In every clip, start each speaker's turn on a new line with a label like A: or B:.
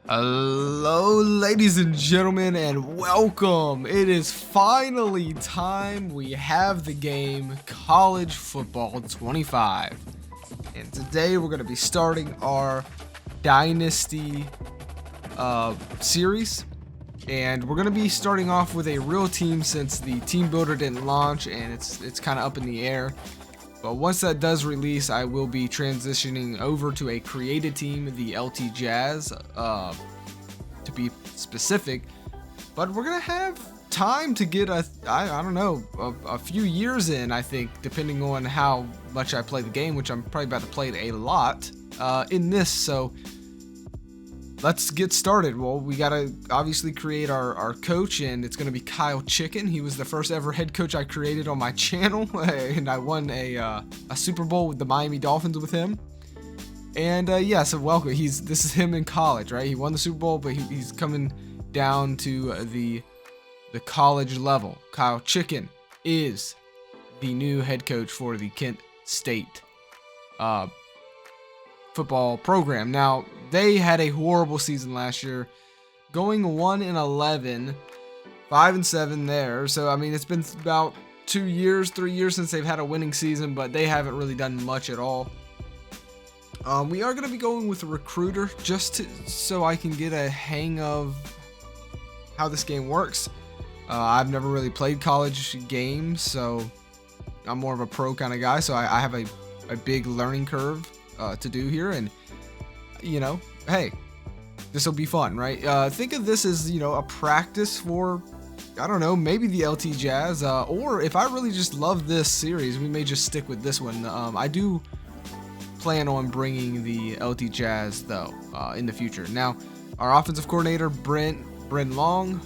A: Hello, ladies and gentlemen, and welcome. It is finally time. We have the game College Football 25. And today we're going to be starting our Dynasty series. And we're going to be starting off with a real team since the team builder didn't launch and it's kind of up in the air. But once that does release, I will be transitioning over to a created team, the LT Jazz, to be specific. But we're going to have time to get a few years in, I think, depending on how much I play the game, which I'm probably about to play it a lot in this. So let's get started. Well, we got to obviously create our coach, and it's going to be Kyle Chicken. He was the first ever head coach I created on my channel, and I won a Super Bowl with the Miami Dolphins with him. And so welcome. This is him in college, right? He won the Super Bowl, but he's coming down to the college level. Kyle Chicken is the new head coach for the Kent State football program. Now, they had a horrible season last year, going 1-11, 5-7 there. So I mean, it's been about 3 years since they've had a winning season, but they haven't really done much at all. We are going to be going with a recruiter so I can get a hang of how this game works. I've never really played college games, so I'm more of a pro kind of guy. So I have a big learning curve to do here, and hey, this will be fun, right? Think of this as a practice for, I don't know, maybe the LT Jazz, or if I really just love this series, we may just stick with this one. I do plan on bringing the LT Jazz though in the future. Now, our offensive coordinator Brent Long,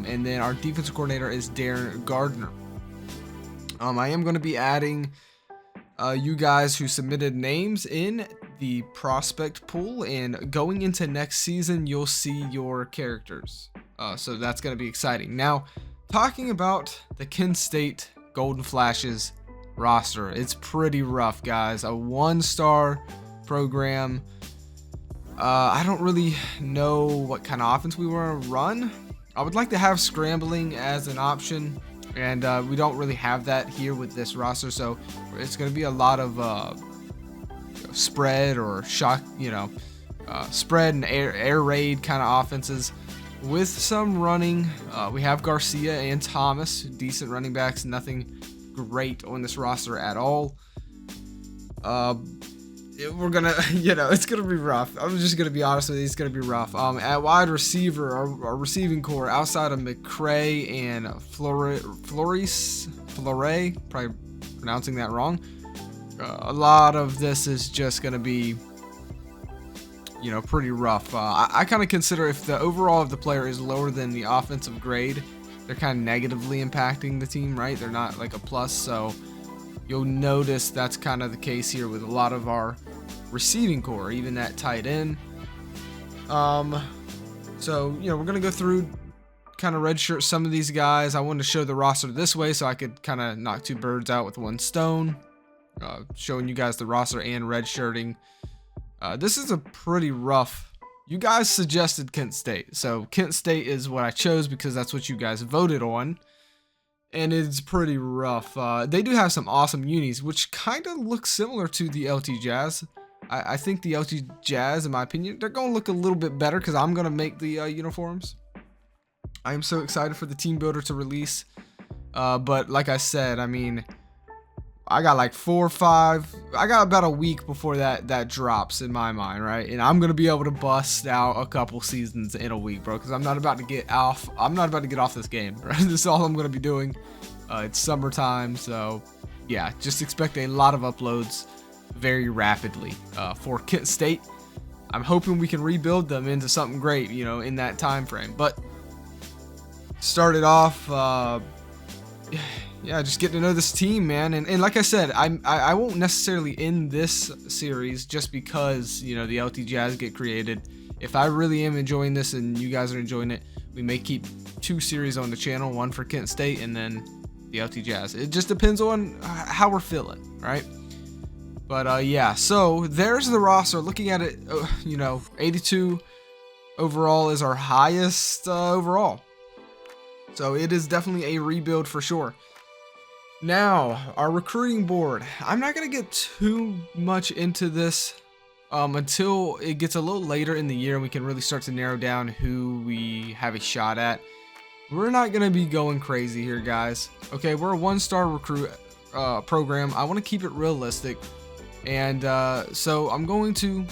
A: and then our defensive coordinator is Darren Gardner. I am going to be adding you guys who submitted names in the prospect pool, and going into next season you'll see your characters, so that's going to be exciting. Now, talking about the Kent State Golden Flashes roster, it's pretty rough, guys. A 1-star program. I don't really know what kind of offense we want to run. I would like to have scrambling as an option, and we don't really have that here with this roster, so it's going to be a lot of spread or shock, spread and air raid kind of offenses with some running. We have Garcia and Thomas, decent running backs, nothing great on this roster at all. We're gonna, it's gonna be rough. I'm just gonna be honest with you, it's gonna be rough. At wide receiver, our receiving core, outside of McCray and Flore, probably pronouncing that wrong. A lot of this is just gonna be, pretty rough. I kind of consider if the overall of the player is lower than the offensive grade, they're kind of negatively impacting the team, right? They're not like a plus, so you'll notice that's kind of the case here with a lot of our receiving core, even that tight end. So we're gonna go through, kind of redshirt some of these guys. I wanted to show the roster this way so I could kind of knock two birds out with one stone, showing you guys the roster and redshirting. This is a pretty rough. You guys suggested Kent State, so Kent State is what I chose because that's what you guys voted on, and it's pretty rough. They do have some awesome unis, which kind of look similar to the LT Jazz. I think the LT Jazz, in my opinion, they're going to look a little bit better because I'm going to make the uniforms. I am so excited for the team builder to release, but like I said, I mean, I got like 4 or 5. I got about a week before that drops in my mind, right? And I'm gonna be able to bust out a couple seasons in a week, bro. Because I'm not about to get off. I'm not about to get off this game, right? This is all I'm gonna be doing. It's summertime, so yeah, just expect a lot of uploads very rapidly for Kent State. I'm hoping we can rebuild them into something great, in that time frame. But started off. Yeah, just getting to know this team, man. And like I said, I won't necessarily end this series just because, the LT Jazz get created. If I really am enjoying this and you guys are enjoying it, we may keep 2 series on the channel, one for Kent State and then the LT Jazz. It just depends on how we're feeling, right? But yeah, so there's the roster. Looking at it, 82 overall is our highest overall. So it is definitely a rebuild for sure. Now, our recruiting board. I'm not going to get too much into this until it gets a little later in the year and we can really start to narrow down who we have a shot at. We're not going to be going crazy here, guys. Okay, we're a one-star recruit program. I want to keep it realistic. And so I'm going to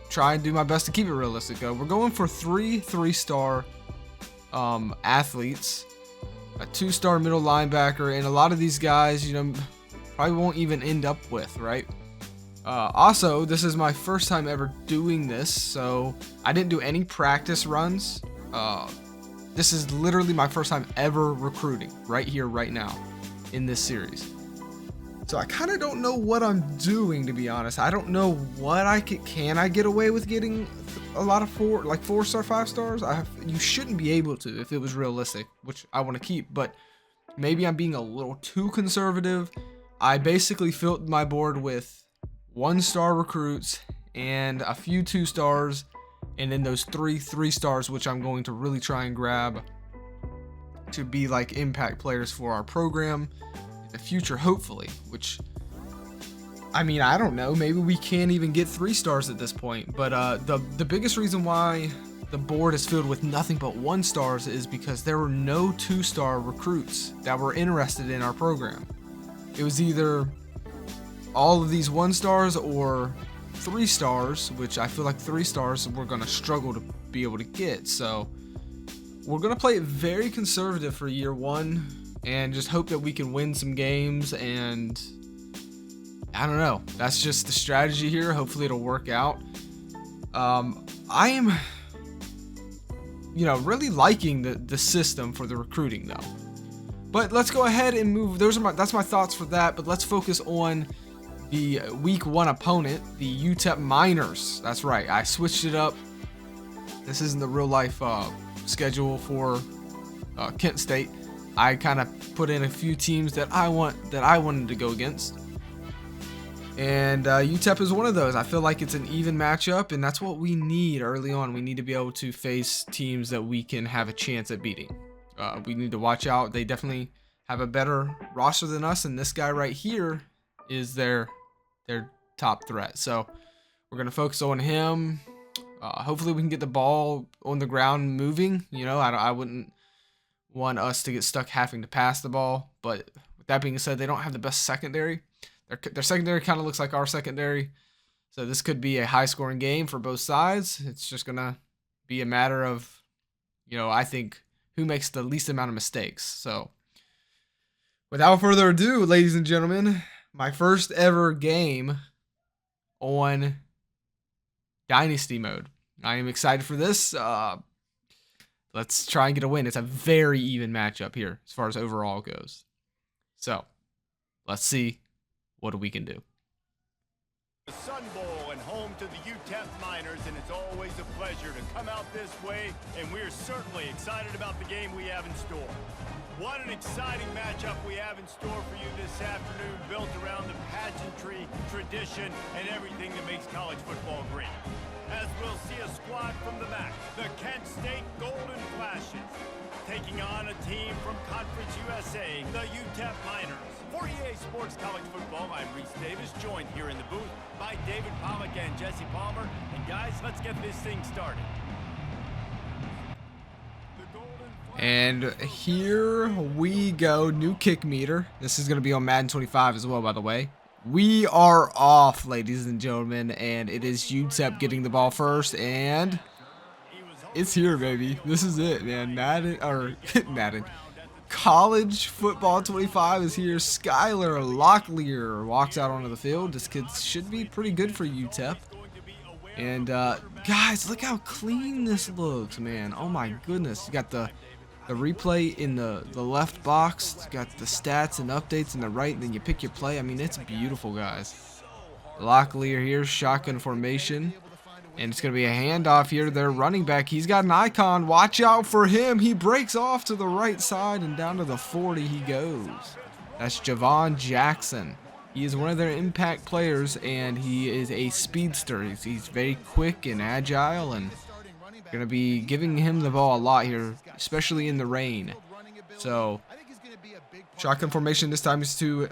A: try and do my best to keep it realistic. We're going for 3-star athletes, a 2-star middle linebacker, and a lot of these guys, you know, probably won't even end up with, right? Also, this is my first time ever doing this, so I didn't do any practice runs. This is literally my first time ever recruiting right here, right now, in this series. So I kind of don't know what I'm doing, to be honest. I don't know what I can I get away with getting a lot of 4-star, 5 stars? You shouldn't be able to if it was realistic, which I want to keep, but maybe I'm being a little too conservative. I basically filled my board with 1-star recruits and a few 2-stars, and then those 3 stars, which I'm going to really try and grab to be like impact players for our program in the future, hopefully. Which, I mean, I don't know, maybe we can't even get 3 stars at this point, but the biggest reason why the board is filled with nothing but 1 stars is because there were no 2-star recruits that were interested in our program. It was either all of these 1 stars or 3 stars, which I feel like 3 stars we're going to struggle to be able to get. So we're going to play it very conservative for year 1 and just hope that we can win some games. And I don't know, that's just the strategy here. Hopefully it'll work out. I am, you know, really liking the system for the recruiting though. But let's go ahead and move. That's my thoughts for that. But let's focus on the week 1 opponent, the UTEP Miners. That's right, I switched it up. This isn't the real life schedule for Kent State. I kind of put in a few teams that I wanted to go against, and UTEP is one of those. I feel like it's an even matchup, and that's what we need early on. We need to be able to face teams that we can have a chance at beating. We need to watch out. They definitely have a better roster than us, and this guy right here is their top threat. So we're gonna focus on him. Hopefully we can get the ball on the ground moving. You know, I wouldn't want us to get stuck having to pass the ball. But with that being said, they don't have the best secondary. Their secondary kind of looks like our secondary. So this could be a high-scoring game for both sides. It's just gonna be a matter of, you know, I think who makes the least amount of mistakes. So without further ado, ladies and gentlemen, my first ever game on Dynasty mode. I am excited for this. Let's try and get a win. It's a very even matchup here as far as overall goes. So let's see what we can do.
B: The Sun Bowl and home to the UTEP Miners, and it's always a pleasure to come out this way, and we're certainly excited about the game we have in store. What an exciting matchup we have in store for you this afternoon, built around the pageantry, tradition, and everything that makes college football great. As we'll see a squad from the MAC, the Kent State Golden Flashes, taking on a team from Conference USA, the UTEP Miners. For EA Sports College Football, I'm Reese Davis, joined here in the booth by David Pollock and Jesse Palmer. And guys, let's get this thing started.
A: And here we go, new kick meter. This is going to be on Madden 25 as well, by the way. We are off, ladies and gentlemen, and it is UTEP getting the ball first, and it's here, baby. This is it, man. Madden. College Football 25 is here. Skylar Locklear walks out onto the field. This kid should be pretty good for UTEP. And guys, look how clean this looks, man. Oh my goodness. You got the replay in the left box. You got the stats and updates in the right, and then you pick your play. I mean, it's beautiful, guys. Locklear here, shotgun formation. And it's going to be a handoff here to their running back. He's got an icon. Watch out for him. He breaks off to the right side, and down to the 40 he goes. That's Javon Jackson. He is one of their impact players, and he is a speedster. He's very quick and agile, and Going to be giving him the ball a lot here, especially in the rain. So, shotgun formation this time is to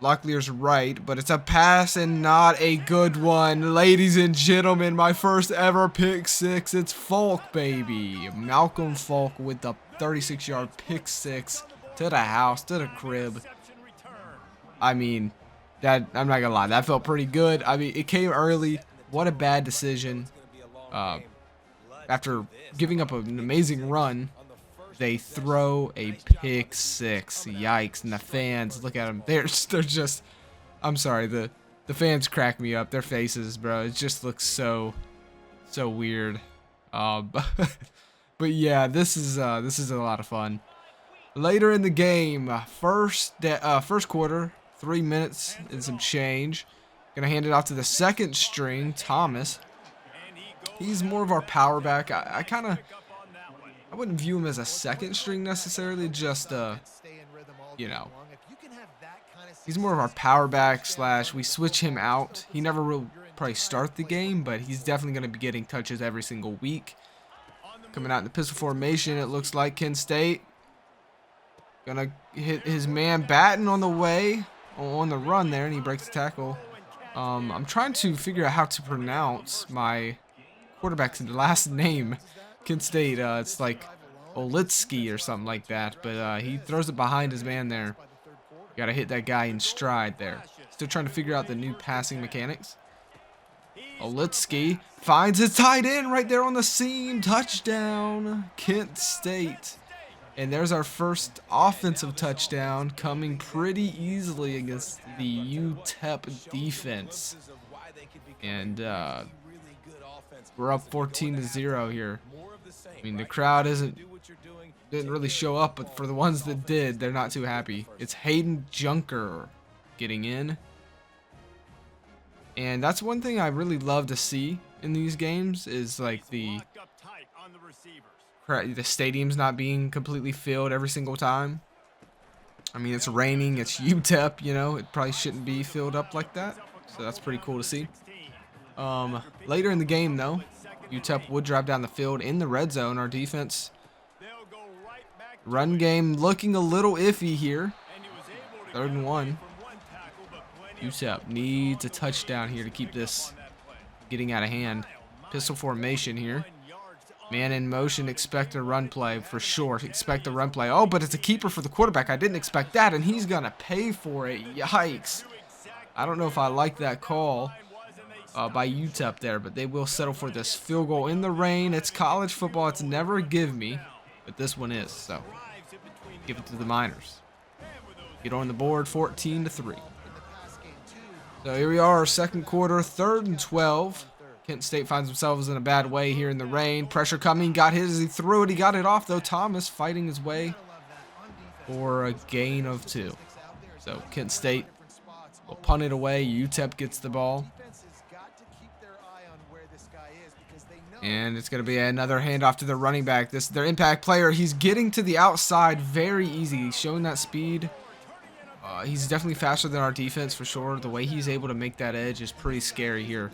A: Locklear's right, but it's a pass and not a good one. Ladies and gentlemen, my first ever pick six. It's Falk, baby. Malcolm Falk with the 36-yard pick six to the house, to the crib. I mean, that I'm not gonna lie, that felt pretty good. I mean, it came early. What a bad decision. After giving up an amazing run, they throw a pick six. Yikes. And the fans, look at them. They're just, I'm sorry, the fans crack me up. Their faces, bro. It just looks so weird. But yeah, this is a lot of fun. Later in the game, first quarter, 3 minutes and some change. Gonna hand it off to the second string, Thomas. He's more of our power back. I wouldn't view him as a second string necessarily, just you know, he's more of our power back / we switch him out. He never will probably start the game, but he's definitely going to be getting touches every single week. Coming out in the pistol formation, it looks like Kent State gonna hit his man Batten on the way, on the run there, and he breaks the tackle. I'm trying to figure out how to pronounce my quarterback's last name. Kent State, it's like Olitsky or something like that, but he throws it behind his man there. Got to hit that guy in stride there. Still trying to figure out the new passing mechanics. Olitsky finds his tight end right there on the seam. Touchdown, Kent State. And there's our first offensive touchdown, coming pretty easily against the UTEP defense. And we're up 14-0 here. I mean, the crowd didn't really show up, but for the ones that did, they're not too happy. It's Hayden Junker getting in. And that's one thing I really love to see in these games is like the stadium's not being completely filled every single time. I mean, it's raining, it's UTEP, you know, it probably shouldn't be filled up like that. So that's pretty cool to see. Later in the game, though, UTEP would drive down the field in the red zone. Our defense, run game looking a little iffy here. 3rd and 1. UTEP needs a touchdown here to keep this getting out of hand. Pistol formation here. Man in motion, expect a run play for sure. Expect a run play. Oh, but it's a keeper for the quarterback. I didn't expect that, and he's going to pay for it. Yikes. I don't know if I like that call by UTEP there, but they will settle for this field goal in the rain. It's college football. It's never a give me, but this one is. So give it to the Miners. Get on the board, 14-3. So here we are, second quarter, 3rd and 12. Kent State finds themselves in a bad way here in the rain. Pressure coming, got his as he threw it. He got it off, though. Thomas fighting his way for a gain of 2. So Kent State will punt it away. UTEP gets the ball. And it's going to be another handoff to the running back. This their impact player. He's getting to the outside very easy. He's showing that speed. He's definitely faster than our defense for sure. The way he's able to make that edge is pretty scary here.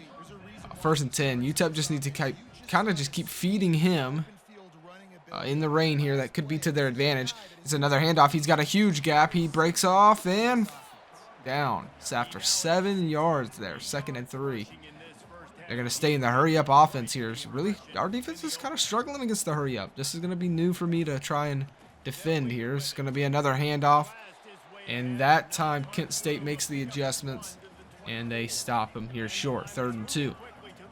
A: 1st and 10. UTEP just needs to kind of just keep feeding him in the rain here. That could be to their advantage. It's another handoff. He's got a huge gap. He breaks off and down. It's after 7 yards there. 2nd and 3. They're going to stay in the hurry-up offense here. So really, our defense is kind of struggling against the hurry-up. This is going to be new for me to try and defend here. It's going to be another handoff. And that time, Kent State makes the adjustments, and they stop him here short. 3rd and 2.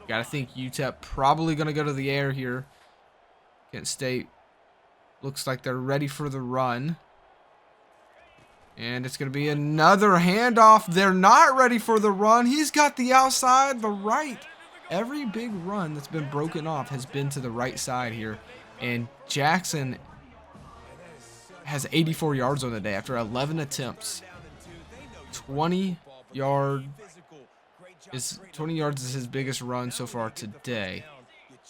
A: Got to think UTEP probably going to go to the air here. Kent State looks like they're ready for the run. And it's going to be another handoff. They're not ready for the run. He's got the outside, the right. Every big run that's been broken off has been to the right side here. And Jackson has 84 yards on the day after 11 attempts. 20 yards is his biggest run so far today.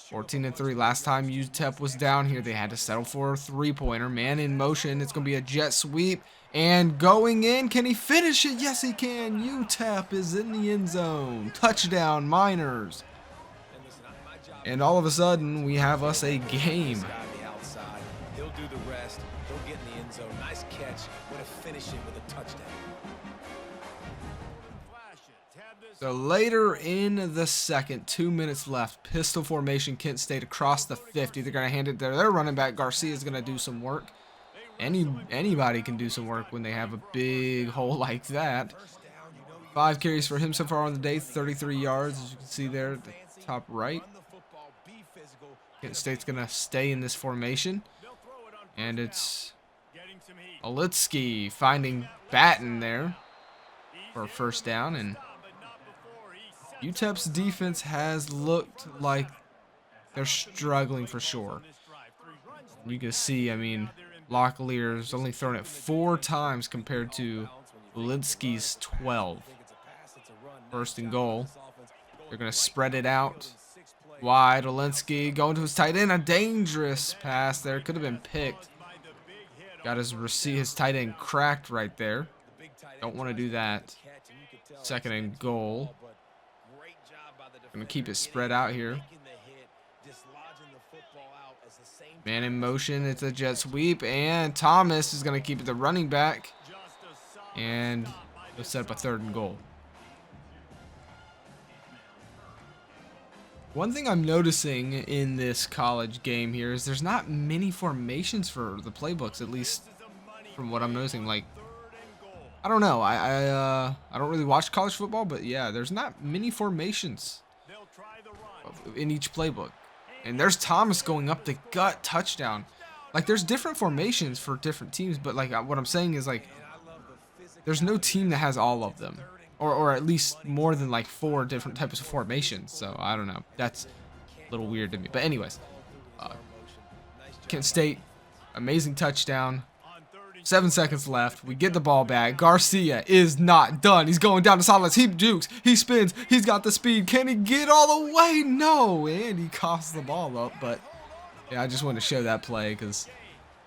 A: 14-3. Last time UTEP was down here, they had to settle for a 3-pointer. Man in motion. It's going to be a jet sweep. And going in. Can he finish it? Yes, he can. UTEP is in the end zone. Touchdown, Miners. And all of a sudden, we have us a game.
C: He'll do the rest. He'll get in the end zone. Nice catch. Way to finish it with a touchdown.
A: So later in the second, 2 minutes left, pistol formation, Kent State across the 50. They're going to hand it there. Their running back, Garcia, is going to do some work. Anybody can do some work when they have a big hole like that. 5 carries for him so far on the day, 33 yards, as you can see there at the top right. Kent State's going to stay in this formation. And it's Olitsky finding Batten there for a first down. And UTEP's defense has looked like they're struggling for sure. You can see, I mean, Locklear's only thrown it 4 times compared to Olitsky's 12. First and goal. They're going to spread it out wide. Olitsky going to his tight end. A dangerous pass there. Could have been picked. Got his tight end cracked right there. Don't want to do that. Second and goal. Going to keep it spread out here. Man in motion. It's a jet sweep. And Thomas is going to keep it the running back. And he'll set up a 3rd and goal. One thing I'm noticing in this college game here is there's not many formations for the playbooks, at least from what I'm noticing. Like, I don't know. I don't really watch college football, but yeah, there's not many formations in each playbook. And there's Thomas going up the gut touchdown. Like, there's different formations for different teams, but like what I'm saying is, like, there's no team that has all of them. Or at least more than like 4 different types of formations. So I don't know. That's a little weird to me. But anyways, Kent State, amazing touchdown. 7 seconds left. We get the ball back. Garcia is not done. He's going down the sidelines. He jukes. He spins. He's got the speed. Can he get all the way? No. And he coughs the ball up. But yeah, I just wanted to show that play because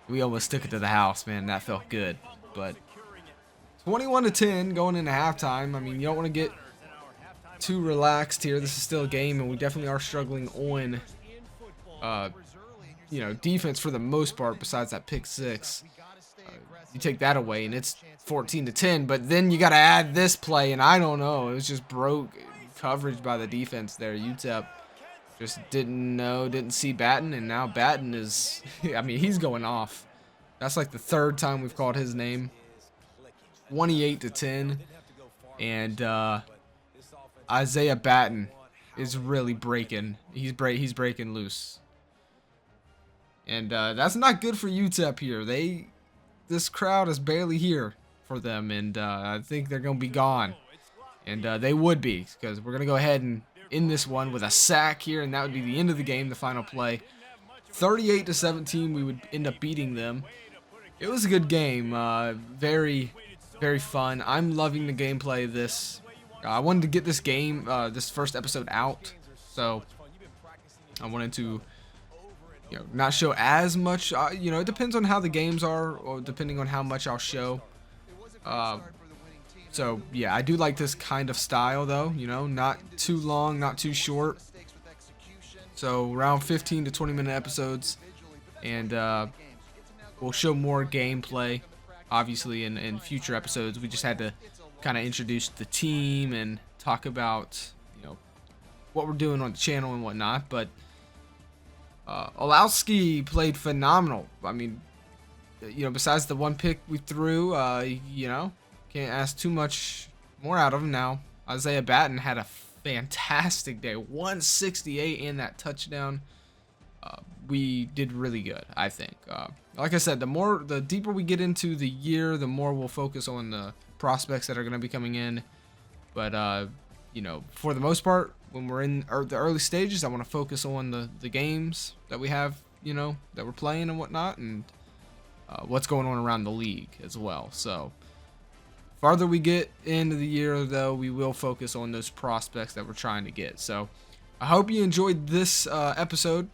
A: we almost took it to the house, man. That felt good. But 21-10 going into halftime. I mean, you don't want to get too relaxed here. This is still a game, and we definitely are struggling on, defense for the most part. Besides that pick 6, you take that away, and it's 14-10. But then you got to add this play, and I don't know. It was just broke coverage by the defense there. UTEP just didn't see Batten, and now Batten is. I mean, he's going off. That's like the 3rd time we've called his name. 28-10, and Isaiah Batten is really breaking. He's breaking loose, and that's not good for UTEP here. This crowd is barely here for them, and I think they're gonna be gone, and they would be, because we're gonna go ahead and end this one with a sack here, and that would be the end of the game, the final play. 38-17, we would end up beating them. It was a good game. Very fun. I'm loving the gameplay of this. I wanted to get this game, this first episode out, so I wanted to, not show as much. It depends on how the games are, or depending on how much I'll show. So yeah, I do like this kind of style, though. Not too long, not too short. So around 15 to 20 minute episodes, and we'll show more gameplay. Obviously, in future episodes, we just had to kind of introduce the team and talk about, what we're doing on the channel and whatnot. But Olowski played phenomenal. I mean, besides the 1 pick we threw, can't ask too much more out of him now. Isaiah Batten had a fantastic day, 168 and that touchdown. We did really good, I think. Like I said, the deeper we get into the year, the more we'll focus on the prospects that are going to be coming in. But for the most part, when we're in the early stages, I want to focus on the games that we have, that we're playing and whatnot, and what's going on around the league as well. So farther we get into the year, though, we will focus on those prospects that we're trying to get. So I hope you enjoyed this episode.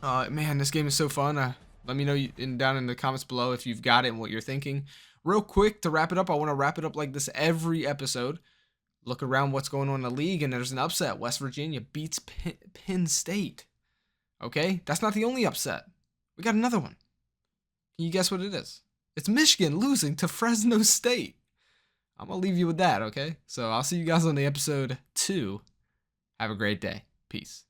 A: Man, this game is so fun. Let me know down in the comments below if you've got it and what you're thinking. Real quick, to wrap it up, I want to wrap it up like this every episode. look around what's going on in the league, and there's an upset. West Virginia beats Penn State. Okay? That's not the only upset. We got another one. Can you guess what it is? It's Michigan losing to Fresno State. I'm going to leave you with that, okay? So I'll see you guys on the episode 2. Have a great day. Peace.